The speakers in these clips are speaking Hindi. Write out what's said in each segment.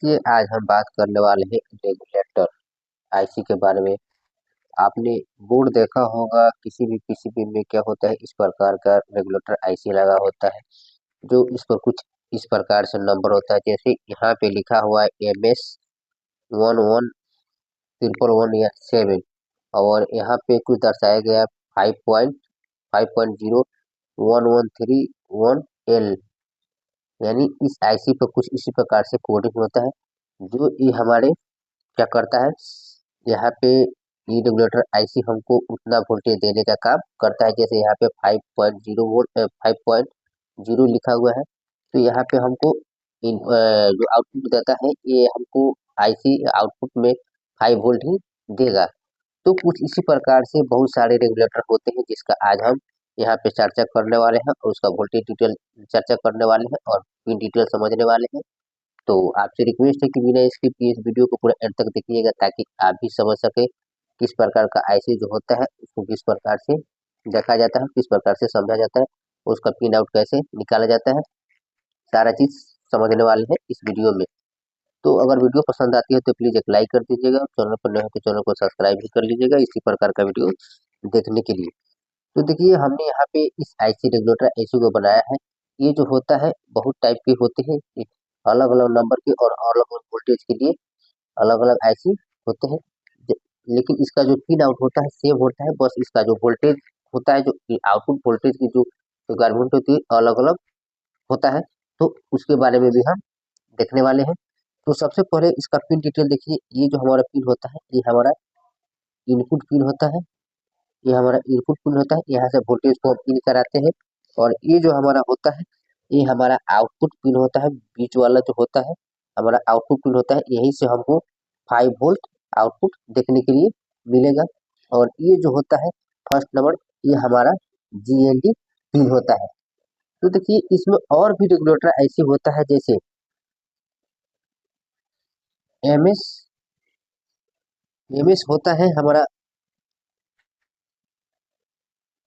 देखिए आज हम बात करने वाले हैं रेगुलेटर आईसी के बारे में। आपने बोर्ड देखा होगा किसी भी पीसीबी में क्या होता है, इस प्रकार का रेगुलेटर आईसी लगा होता है जो इस पर कुछ इस प्रकार से नंबर होता है। जैसे यहाँ पे लिखा हुआ है MS 11 या 7 और यहाँ पे कुछ दर्शाया गया है 5.5.0 1131L, यानी इस आईसी पर कुछ इसी प्रकार से कोडिंग होता है जो ये हमारे क्या करता है। यहाँ पे ई रेगुलेटर आईसी हमको उतना वोल्टेज देने का काम करता है। जैसे यहाँ पे 5.0 वोल्ट 5.0 लिखा हुआ है, तो यहाँ पे हमको जो आउटपुट देता है ये हमको आईसी आउटपुट में 5 वोल्ट ही देगा। तो कुछ इसी प्रकार से बहुत सारे रेगुलेटर होते हैं जिसका आज हम यहाँ पे चर्चा करने वाले हैं और उसका वोल्टेज डिटेल चर्चा करने वाले हैं और पिन डिटेल समझने वाले हैं। तो आपसे रिक्वेस्ट है कि बिना स्किप किए इस वीडियो को पूरा एंड तक देखिएगा ताकि आप भी समझ सके किस प्रकार का आईसी जो होता है उसको किस प्रकार से देखा जाता है, किस प्रकार से समझा जाता है, उसका पिन आउट कैसे निकाला जाता है, सारा चीज समझने वाले हैं इस वीडियो में। तो अगर वीडियो पसंद आती है तो प्लीज एक लाइक कर दीजिएगा और चैनल पर नए हो तो चैनल को सब्सक्राइब भी कर लीजिएगा इसी प्रकार का वीडियो देखने के लिए। तो देखिए हमने यहाँ पे इस आईसी रेगुलेटर आईसी को बनाया है। ये जो होता है बहुत टाइप के होते हैं, अलग अलग नंबर के और अलग अलग वोल्टेज के लिए अलग अलग आईसी होते हैं। लेकिन इसका जो पिन आउट होता है सेम होता है, बस इसका जो वोल्टेज होता है, जो आउटपुट वोल्टेज की जो रिक्वायरमेंट होती है अलग अलग होता है। तो उसके बारे में भी हम देखने वाले हैं। तो सबसे पहले इसका पिन डिटेल देखिए। ये जो हमारा पिन होता है ये हमारा इनपुट पिन होता है, ये हमारा इनपुट पिन होता है, यहाँ से वोल्टेज को हम इन कराते हैं। और ये जो हमारा होता है ये हमारा आउटपुट पिन होता है, बीच वाला जो होता है हमारा आउटपुट पिन होता है, यहीं से हमको 5 वोल्ट आउटपुट देखने के लिए मिलेगा। और ये जो होता है फर्स्ट नंबर ये हमारा जीएनडी पिन होता है। तो देखिए इसमें और भी रेगुलेटर ऐसे होता है जैसे एमएस एमएस होता है हमारा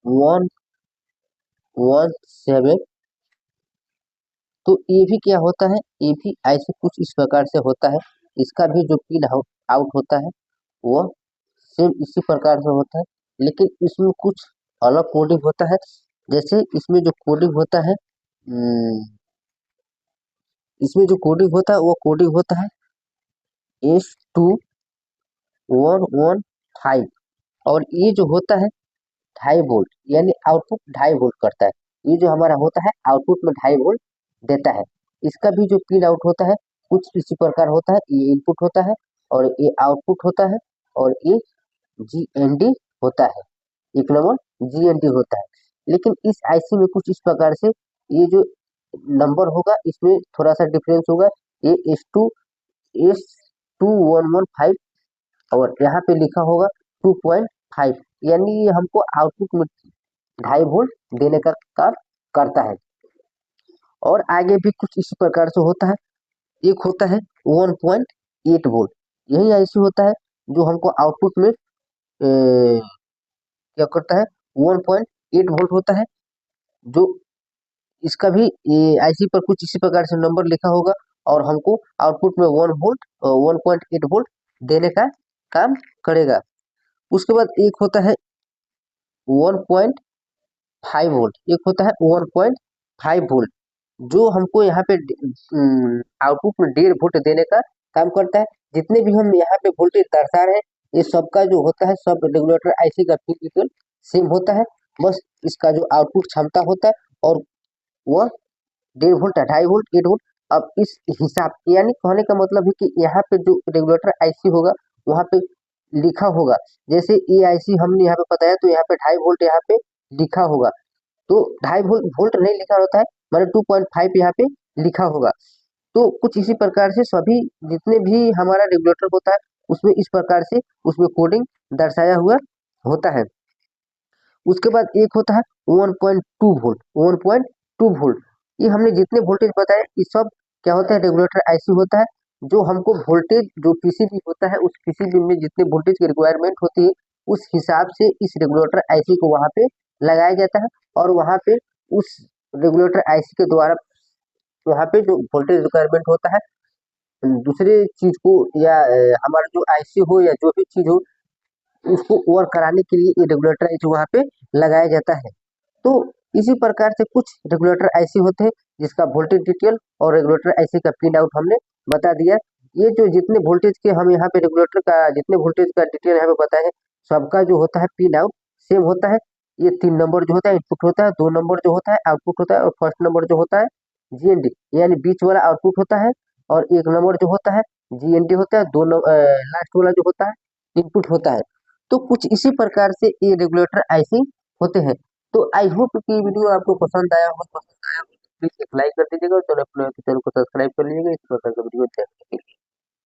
117। तो ये भी क्या होता है, ये भी ऐसे कुछ इस प्रकार से होता है। इसका भी जो पिन आउट होता है वह सेम इसी प्रकार से होता है, लेकिन इसमें कुछ अलग कोडिंग होता है। जैसे इसमें जो कोडिंग होता है इसमें जो कोडिंग होता है वो कोडिंग होता है S2115। और ये जो होता है 2.5 वोल्ट, यानी आउटपुट 2.5 वोल्ट करता है। ये जो हमारा होता है आउटपुट में 2.5 वोल्ट देता है। इसका भी जो पिन आउट होता है कुछ इसी प्रकार होता है। ये इनपुट होता है और ये आउटपुट होता है और ये जीएनडी होता है, एक नंबर जीएनडी होता है। लेकिन इस आईसी में कुछ इस प्रकार से ये जो नंबर होगा इसमें थोड़ा सा डिफरेंस होगा। ये S2115 और यहाँ पे लिखा होगा 2.5, यानी ये हमको आउटपुट में 2.5 वोल्ट देने का काम करता है। और आगे भी कुछ इसी प्रकार से होता है। एक होता है 1.8 वोल्ट, यही ऐसे होता है जो हमको आउटपुट में क्या करता है 1.8 वोल्ट होता है। जो इसका भी आईसी पर कुछ इसी प्रकार से नंबर लिखा होगा और हमको आउटपुट में 1.8 वोल्ट देने का काम करेगा। उसके बाद एक होता है 1.5 वोल्ट, एक होता है 1.5 वोल्ट जो हमको यहाँ पे आउटपुट में 1.5 वोल्ट देने का काम करता है। जितने भी हम यहाँ पे वोल्टेज दर्शा रहे हैं ये सबका जो होता है सब रेगुलेटर आईसी का पिन डिटेल सेम होता है, बस इसका जो आउटपुट क्षमता होता है और वह 1.5 वोल्ट 2.5 वोल्ट 8 वोल्ट। अब इस हिसाब यानी कहने का मतलब है कि यहाँ पे जो रेगुलेटर आईसी होगा वहाँ पे लिखा होगा। जैसे ये आईसी हमने यहाँ पे बताया तो यहाँ पे 2.5 वोल्ट यहाँ पे लिखा होगा, तो 2.5 वोल्ट वोल्ट नहीं लिखा होता है, मैंने 2.5 यहाँ पे लिखा होगा। तो कुछ इसी प्रकार से सभी जितने भी हमारा रेगुलेटर होता है उसमें इस प्रकार से उसमें कोडिंग दर्शाया हुआ होता है। उसके बाद एक होता है 1.2 वोल्ट 1.2 वोल्ट। ये हमने जितने वोल्टेज बताए ये सब क्या होता है रेगुलेटर आईसी होता है। जो हमको वोल्टेज जो पीसीबी होता है उस पीसीबी में जितने वोल्टेज की रिक्वायरमेंट होती है उस हिसाब से इस रेगुलेटर आईसी को वहां पे लगाया जाता है और वहां पे उस रेगुलेटर आईसी के द्वारा वहां पे जो वोल्टेज रिक्वायरमेंट होता है दूसरे चीज को या हमारा जो आईसी हो या जो भी चीज हो उसको वर्क कराने के लिए ये रेगुलेटर आईसी वहाँ पे लगाया जाता है। तो इसी प्रकार से कुछ रेगुलेटर ऐसे होते हैं जिसका वोल्टेज डिटेल और रेगुलेटर ऐसे का पिन आउट हमने बता दिया। ये जो जितने वोल्टेज के हम यहाँ पे रेगुलेटर का जितने वोल्टेज का डिटेल यहाँ पे बताए हैं सबका जो होता है पिन आउट सेम होता है। ये 3 नंबर जो होता है इनपुट होता है, 2 नंबर जो होता है आउटपुट होता है और फर्स्ट नंबर जो होता है जीएनडी यानी बीच वाला आउटपुट होता है और 1 नंबर जो होता है जीएनडी होता है, लास्ट वाला जो होता है इनपुट होता है। तो कुछ इसी प्रकार से ये रेगुलेटर ऐसे होते हैं। तो आई होप कि वीडियो आपको पसंद आया हो, पसंद आया हो तो प्लीज एक लाइक कर दीजिएगा और चैनल को सब्सक्राइब कर लीजिएगा इस प्रकार का वीडियो देखने के लिए।